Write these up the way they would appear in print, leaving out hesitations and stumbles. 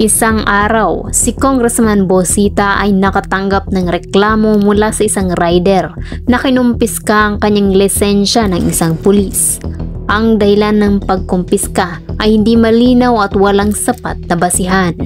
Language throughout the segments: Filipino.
Isang araw, si Congressman Bosita ay nakatanggap ng reklamo mula sa isang rider na kinumpiska ang kanyang lisensya ng isang pulis. Ang dahilan ng pagkumpiska ay hindi malinaw at walang sapat na basihan.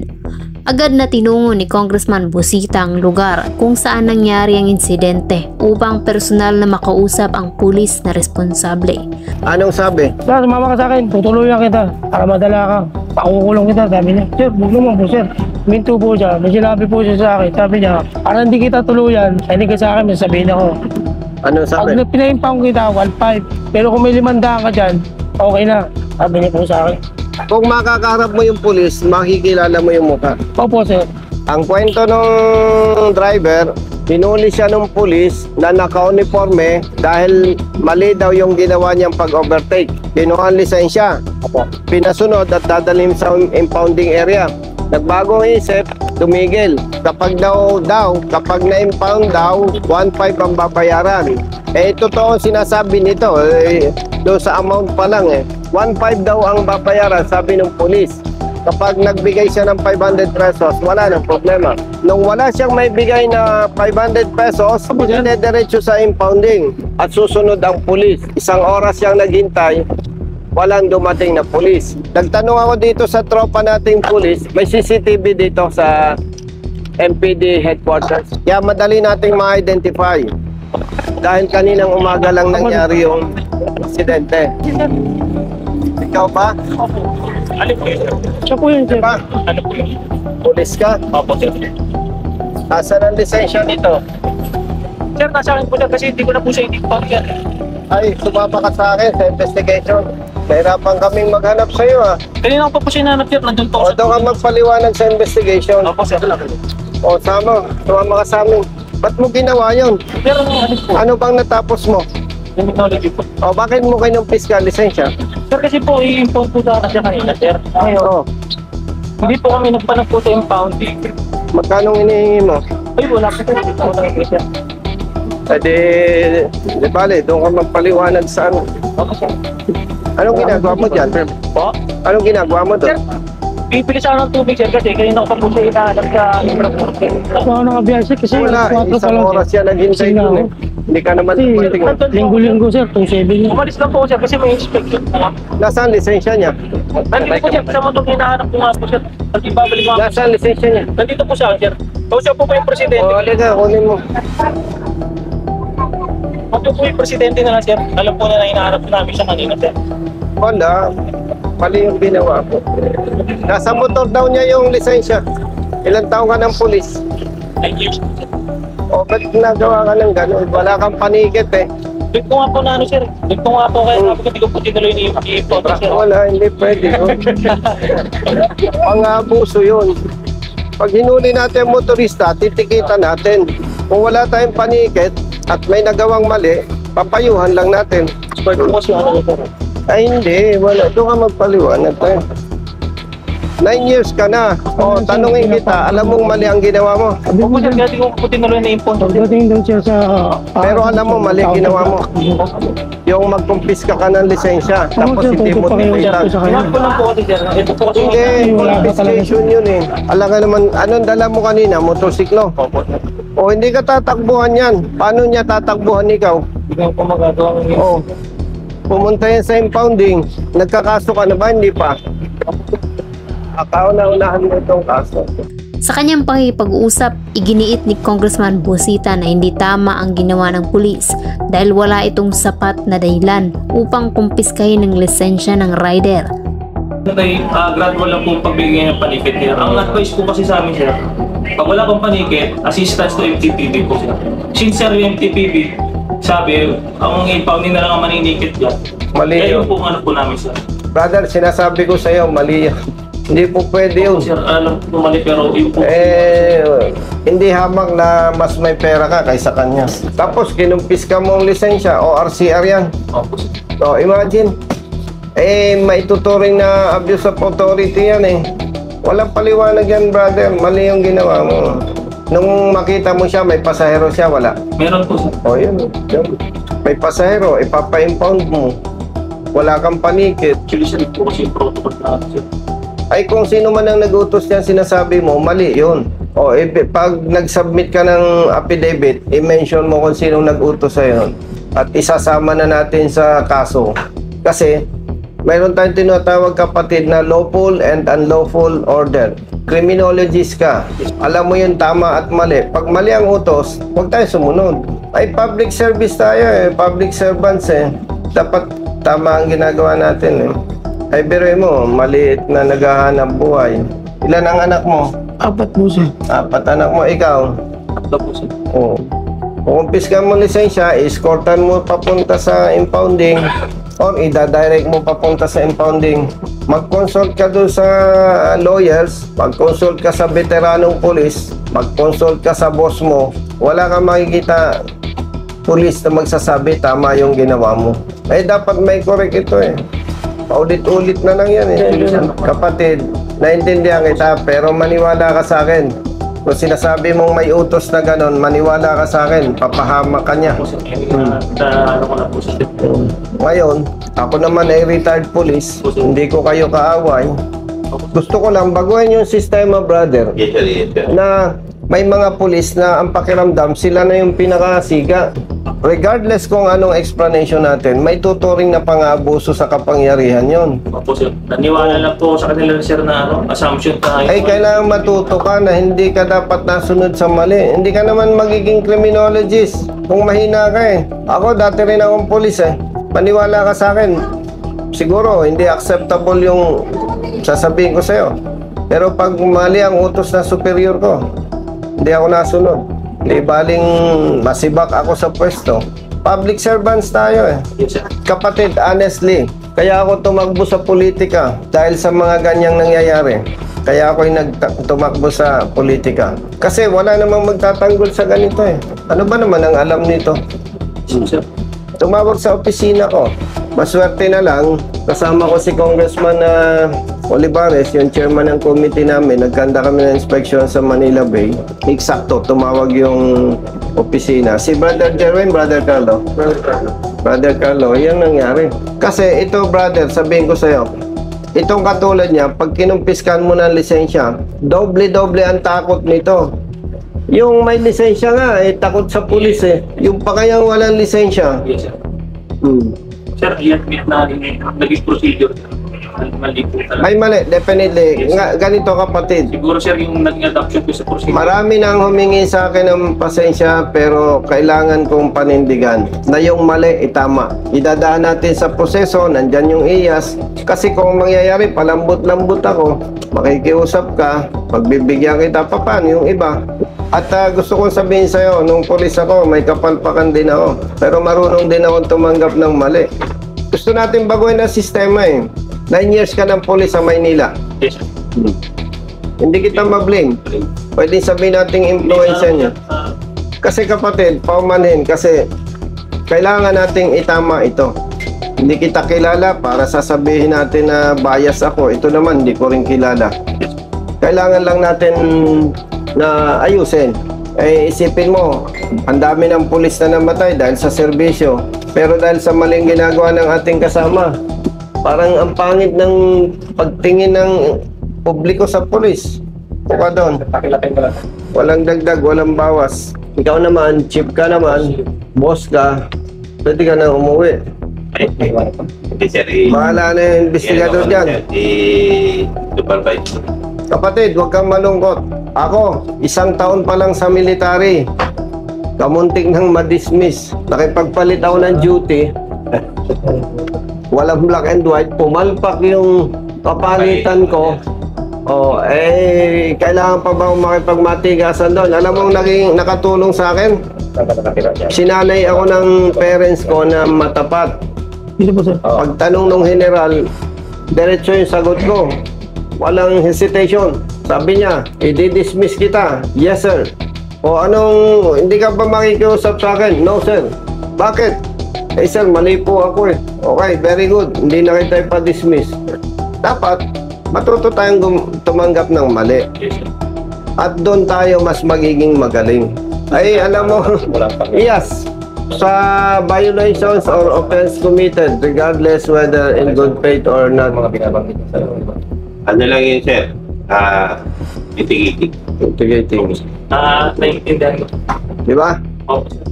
Agad na tinungo ni Congressman Bosita ang lugar kung saan nangyari ang insidente upang personal na makausap ang pulis na responsable. Anong sabi? Sir, sumama ka sa akin, tutuluyan kita para madala ka. Pakukulong kita, sabi niya. Sir, huwag naman po, sir. Minto po siya, may sinabi po siya sa akin. Sabi niya, para hindi kita tuluyan, hindi ka sa akin, may sabihin ako. Anong sabi? Pag pinaimpang kita, 1.5. Pero kung may 500 ka dyan, okay na. Sabi niya po sa akin. Kung makakaharap mo yung pulis, makikilala mo yung mukha. Opo, sir. Ang kwento ng driver, pinuli siya ng pulis na naka-uniforme dahil mali daw yung ginawa niyang pag-overtake. Kinuha ang lisensya. Pinasunod at dadalim sa impounding area. Nagbagong isip, tumigil. Kapag na-impound daw, 1.5 ang babayaran. Totoo sinasabi nito, doon sa amount pa lang 1.5 daw ang babayaran, sabi ng pulis. Kapag nagbigay siya ng 500 pesos, wala nang problema. Nung wala siyang may bigay na 500 pesos, diretso sa impounding at susunod ang pulis. Isang oras siyang naghintay, walang dumating na pulis. Nagtanong ako dito sa tropa nating pulis, may CCTV dito sa MPD headquarters. Kaya madali nating ma-identify. Dahil kaninang umaga lang nangyari yung insidente. Ikaw ba? Alin po yun, sir? Siya po yun, sir. Diba? Ano po yun? Pulis ka? Opo, sir. Asan ang lisensya nito? Sir, nasa akin po, sir, kasi hindi ko na po siya i-impound yan. Ay, sumama ka sa akin sa investigation. Nahirapan kaming maghanap sa iyo Kanina ko pa po siya nanap, sir. Nandun po O ako. doon ka magpaliwanag sa investigation. Opo, sir. O sumama ka sa amin. Ba't mo ginawa yun? Pero ano po? Ano bang natapos mo? Yung technology po. O bakit mo kinumpis ka lisensya? Sir, kasi po, i-impound po sana siya kanina, sir. O, Hindi po kami nagpanag po sa impounding. magkano hinihingi mo? Ay, wala po, sir. Hindi po lang sir. Di bale, doon ka magpaliwanag sa ano. Opo, sir. Anong ginagawa mo dyan? Po? Anong ginagawa mo Sir, doon? pipili sa ng tubig, sir, kasi kanina ko pa po siya hinahanap sa infrastructure. Oo, nakabiyahe, sir, kasi Wala, isang oras yan naghintay doon Hindi ka naman dumating. Linggo-linggo, sir, 2.7. Umalis lang po, sir, kasi may inspection po. Nasaan lisensya niya? Nandito po, sir, sa motor hinahanap ko nga po, sir. Pag ibabalik mo ako. Nasaan lisensya niya? Nandito po siya, sir. Siya po yung presidente. O, halika, kunin mo. Ito po yung presidente na lang, sir. Alam po na hinahanap namin siya kanina, sir. Wala, mali yung ginawa ko. Nasa motor daw niya yung lisensya. Ilang taong ka ng pulis? 9 years. O, ba't nagawa ka ng gano'n? Wala kang panikit Dito ko nga po na ano, sir. Dito ko nga po kaya sabi ko, hindi ko po tinuloy i-impound, sir. Wala, hindi pwede yun. Pang-abuso yun. Pag hinuli natin ang motorista, titikitan natin. Kung wala tayong panikit at may nagawang mali, papayuhan lang natin. Sir, po siya, ano, sir. Ay hindi, wala. Doon ka magpaliwanag tayo. 9 years ka na. O, tanungin kita, alam mong mali ang ginawa mo. Opo, sir, kaya di ko po tinuloy na impound. Pagdating daw siya sa... Pero alam mo, mali ang ginawa mo. Yung magkumpiska ka ng lisensya, tapos hindi mo tinikitan. Iwan ko lang po kasi, sir. Ito po kasi. Hindi, confiscation yun Alam ka naman, anong dala mo kanina? Motorsiklo? Opo, sir. O, hindi ka tatakbuhan yan. Paano niya tatakbuhan ikaw? Hindi ko po magagawa ng O, pumunta yan sa impounding. Nagkakaso ka na ba? Hindi pa. Akaw na unahan mo itong kaso. Sa kanyang pakikipag-usap, iginiit ni Congressman Bosita na hindi tama ang ginawa ng pulis dahil wala itong sapat na dahilan upang kumpiskahin ng lisensya ng rider. Gradual lang po pagbigay ng panikit niya. Ang advice po kasi sa amin, sir, pag wala pang panikit, assistance to MTPB po, sir. Since, sir, yung MTPB, sabi, ang impounding na lang ang maninikit dyan. Mali Kaya yun. yung po ano po namin, sir. Brother, sinasabi ko sa'yo, mali yan. Hindi po pwede yun. Sir, alam po mali, pero yung po... Hindi hamak na mas may pera ka kaysa kanya. Tapos kinumpis ka mong lisensya o RCR yan. Opo, sir. So imagine, maituturing na abuse of authority yan Walang paliwanag yan, brother. Mali yung ginawa mo. Nung makita mo siya, may pasahero siya, wala. Meron po, sir. O yun. May pasahero, ipapa-impound mo. Wala kang panikit. Actually, sir, po kasi yung protocol na, sir. Ay kung sino man ang nag-utos niyan sinasabi mo, mali yun. O pag nag-submit ka ng affidavit, i-mention mo kung sino nag-utos sa'yo at isasama na natin sa kaso. Kasi mayroon tayong tinatawag kapatid na lawful and unlawful order. Criminologist ka. Alam mo yung tama at mali. Pag mali ang utos, huwag tayo sumunod. Ay public service tayo public servants Dapat tama ang ginagawa natin Ay biruin mo, maliit na naghahanap buhay. Ilan ang anak mo? 4 po, sir. 4 anak mo, ikaw? 3 po, sir. Oo. Kung kumpiskan mo lisensya, escortan mo papunta sa impounding or ida-direct mo papunta sa impounding. Mag-consult ka doon sa lawyers, mag-consult ka sa veteranong pulis, mag-consult ka sa boss mo. Wala kang makikita pulis na magsasabi tama yung ginawa mo. Ay dapat may correct ito Paulit-ulit na lang yan Kapatid, naintindihan kita pero maniwala ka sa akin. Kung sinasabi mong may utos na ganon, maniwala ka sa akin, papahamak ka niya. Ano ko na po, sir. Ngayon, ako naman ay retired police, hindi ko kayo kaaway. Gusto ko lang baguhin yung sistema, brother, na may mga pulis na ang pakiramdam, sila na yung pinakasiga. Regardless kung anong explanation natin, may tuturing na pang-abuso sa kapangyarihan yon. Opo, sir. Naniwala lang po sa kanila, sir, na assumption tayo. Ay, kailangan matuto ka na hindi ka dapat nasunod sa mali. Hindi ka naman magiging criminologist kung mahina ka Ako, dati rin akong pulis Maniwala ka sa akin. Siguro, hindi acceptable yung sasabihin ko sa'yo. Pero pag mali ang utos na superior ko, hindi ako nasunod. Di baling masibak ako sa pwesto. Public servants tayo Yes, sir. Kapatid, honestly, kaya ako tumakbo sa politika dahil sa mga ganyang nangyayari. Kaya ako'y tumakbo sa politika. Kasi wala namang magtatanggol sa ganito Ano ba naman ang alam nito? Sir. Tumawag sa opisina ko. Maswerte na lang, kasama ko si Congressman Olivares, yung chairman ng committee namin. Nagkanda kami ng inspection sa Manila Bay. Eksakto, tumawag yung opisina. Si Brother Jerwin, Brother Carlo. Brother Carlo, yan nangyari. Kasi ito, brother, sabihin ko sa'yo, itong katulad niya, pag kinumpiskan mo ng lisensya, doble-doble ang takot nito. Yung may lisensya nga, takot sa pulis Yung pa kayang walang lisensya. Yes, sir. Sir, i-admit na naging procedure, sir. Mali po talaga. Ay mali, definitely. Nga, ganito kapatid. Siguro, sir, yung naging adoption ko sa procedure. Marami nang humingi sa akin ng pasensya pero kailangan kong panindigan na yung mali itama. Idadaan natin sa proseso, nandyan yung IAS. Kasi kung mangyayari, palambot-lambot ako, makikiusap ka, pagbibigyan kita pa paano yung iba. At gusto kong sabihin sa'yo, nung pulis ako, may kapalpakan din ako. Pero marunong din ako tumanggap ng mali. Gusto natin baguhin ang sistema 9 years ka ng pulis sa Maynila. Yes, sir. Hindi kita ma-blame. Pwede sabihin nating influensya niya. Kasi kapatid, paumanhin kasi kailangan nating itama ito. Hindi kita kilala para sasabihin natin na bias ako. Ito naman, hindi ko rin kilala. Kailangan lang natin na ayusin. Isipin mo, ang dami ng pulis na namatay dahil sa serbisyo. Pero dahil sa maling ginagawa ng ating kasama, parang ang pangit ng pagtingin ng publiko sa pulis. Puka doon. Walang dagdag, walang bawas. Ikaw naman, chief ka naman, boss ka, pwede ka na umuwi. Bahala na yung investigador dyan. Kapatid, huwag kang malungkot. Ako, 1 taon pa lang sa military. Kamuntik nang ma-dismiss. Nakipagpalit ako ng duty. Walang black and white. Pumalpak yung kapalitan ko. Kailangan pa ba makipagmatigasan doon? Alam mo naging nakatulong sa akin? Sinanay ako ng parents ko na matapat. Pagtanong ng general, diretso yung sagot ko. Walang hesitation. Sabi niya, i-dismiss kita. Yes, sir. Hindi ka ba makikiusap sa akin? No, sir. Bakit? Sir, mali po ako Okay, very good. Hindi na kita ipa-dismiss. Dapat, matuto tayong tumanggap ng mali. At doon tayo mas magiging magaling. Alam mo, yes, sa violations or offense committed, regardless whether in good faith or not, Ano lang yun, sir? Itig-itig. Investigating. Naiintindihan ko. Di ba? Opo, sir.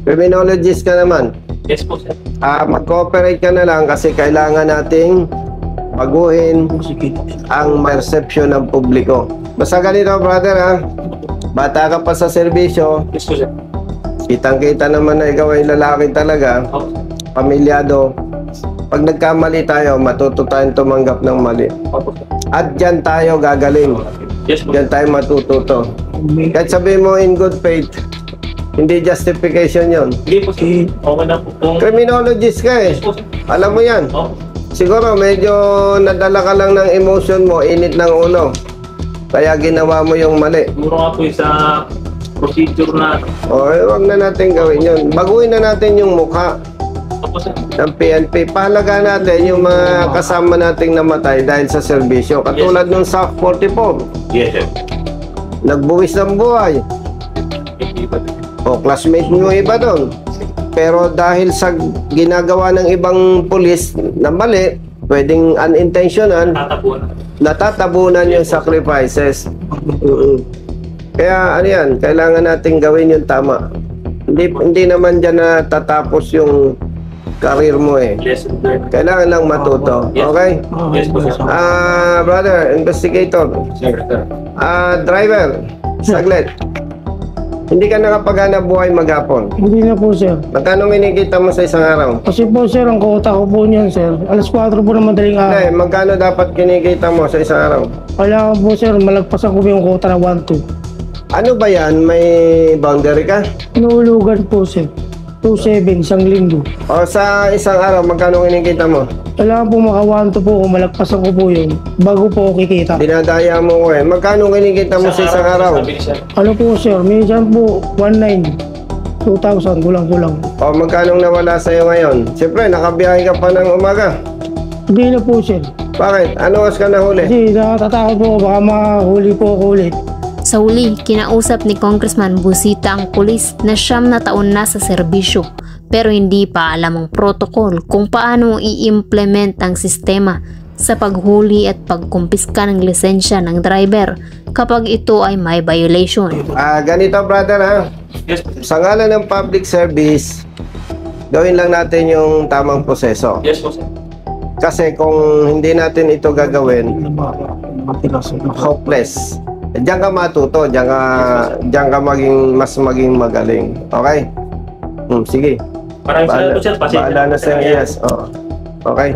Criminologist ka naman. Yes po, sir. Mag-cooperate ka na lang kasi kailangan nating baguhin ang perception ng publiko. Basta ganito, brother, ha? Bata ka pa sa serbisyo, Yes po, sir. kitang-kita naman na ikaw ay lalaki talaga, Opo, sir. pamilyado. Pag nagkamali tayo, matuto tayong tumanggap ng mali. Opo, sir. At dyan tayo gagaling. Yes po. Dyan tayo matututo. Kahit sabihin mo in good faith, hindi justification yon. Hindi po, sir. Okay na po. Kung... Criminologist ka eh. Yes po, sir. Alam mo yan. Opo. Siguro medyo nadala ka lang ng emotion mo, init ng ulo. Kaya ginawa mo yung mali. Siguro nga po yung sa procedure na... O, wag na natin gawin yun. Baguhin na natin yung mukha Opo, sir. ng PNP. Pahalaga natin yung mga kasama nating namatay dahil sa serbisyo. Katulad nung SAF 44. Yes, sir. Nagbuwis ng buhay. Hindi ba? O, classmate nyo iba doon. Pero dahil sa ginagawa ng ibang pulis na mali, pwedeng unintentional, Tatapuan. natatabunan yung sacrifices. Kaya ano yan, kailangan natin gawin yung tama. Hindi naman dyan natatapos yung career mo eh. Lesson learned. Kailangan lang matuto. Okay? Yes po, sir. Brother, investigator. Sir, sir. Driver, saglit. Hindi ka nakapaghanap buhay maghapon. Hindi na po, sir. Magkano kinikita mo sa isang araw? Kasi po, sir, ang kota ko po niyan, sir. Alas 4 po ng madaling Hindi, araw. magkano dapat kinikita mo sa isang araw? Kailangan po, sir, malagpasan ko po yung kota na 1-2. Ano ba yan? May boundary ka? Inuulugan po, sir. 2-7, isang linggo. O sa isang araw, magkano kinikita mo? Kailangan po maka 1-2 po kung malagpasan ko po yun bago po ako kikita. Dinadaya mo ko eh. Magkano kinikita mo sa isang araw? Sabi ni sir. Ano po, sir? Minsan po, 1-9. 2,000, kulang-kulang. O magkano nawala sa'yo ngayon? Siyempre, nakabiyahe ka pa ng umaga. Hindi na po, sir. Bakit? Ano oras ka nahuli? Kasi nakatatakot po ako, baka mahuli po ako ulit. Sa huli, kinausap ni Congressman Busita ang pulis na 9 na taon na sa serbisyo pero hindi pa alam ang protocol kung paano i-implement ang sistema sa paghuli at pagkumpiska ng lisensya ng driver kapag ito ay may violation. Ganito brother ha. Yes po, sir. Sa ngalan ng public service, gawin lang natin yung tamang proseso. Yes po, sir. Kasi kung hindi natin ito gagawin, hopeless. Diyan ka matuto, diyan ka maging magaling. Okay? Sige. Maraming salamat po, sir. Pasensya Bahala na sa yes. Okay.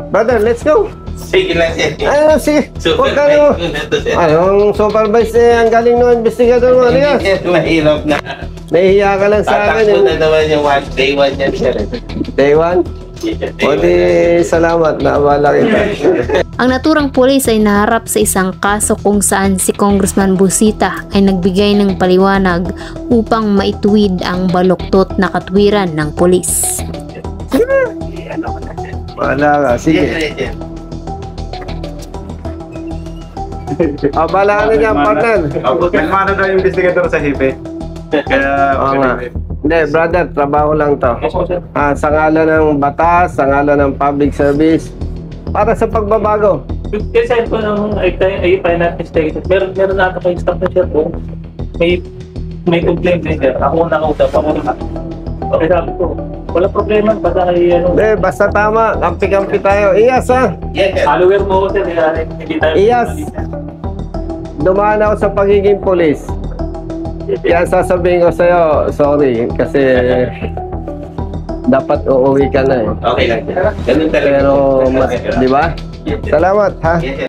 Brother, let's go. Sige lang, sir. Sige. Super Huwag ka na- bike na to, sir. Anong supervise ang galing ng investigador mo? Alias. Mahirap na. Nahihiya ka lang sa akin. Tatakbo na naman yung day one yan, sir. Day one? O di, salamat. Naabala kita. Ang naturang pulis ay naharap sa isang kaso kung saan si Congressman Busita ay nagbigay ng paliwanag upang maituwid ang baluktot na katwiran ng pulis. Bahala ka. Sige. Bahala ka na dyan, partner. Nagmano daw yung investigador sa hipe. Kaya, Oo nga. Hindi, brother, trabaho lang to. Yes po, sir. Sa ngalan ng batas, sa ngalan ng public service, para sa pagbabago. Kasi sir po ng finance investigation, meron na ata kayo staff na sir po. May complaint din sir. Ako ang nakausap. Ako na. Okay, sabi ko, wala problema. Basta kayo Hindi, basta tama. Kampi-kampi tayo. Iyas ha. Yes, sir. follower mo ko sir. Hindi tayo. Iyas. Dumaan ako sa pagiging polis. Kaya sasabihin ko sa'yo, sorry, kasi dapat uuwi ka na eh. Okay lang, sir. Ganun talaga. Pero, di ba? Yes, sir. Salamat ha. Yes, sir.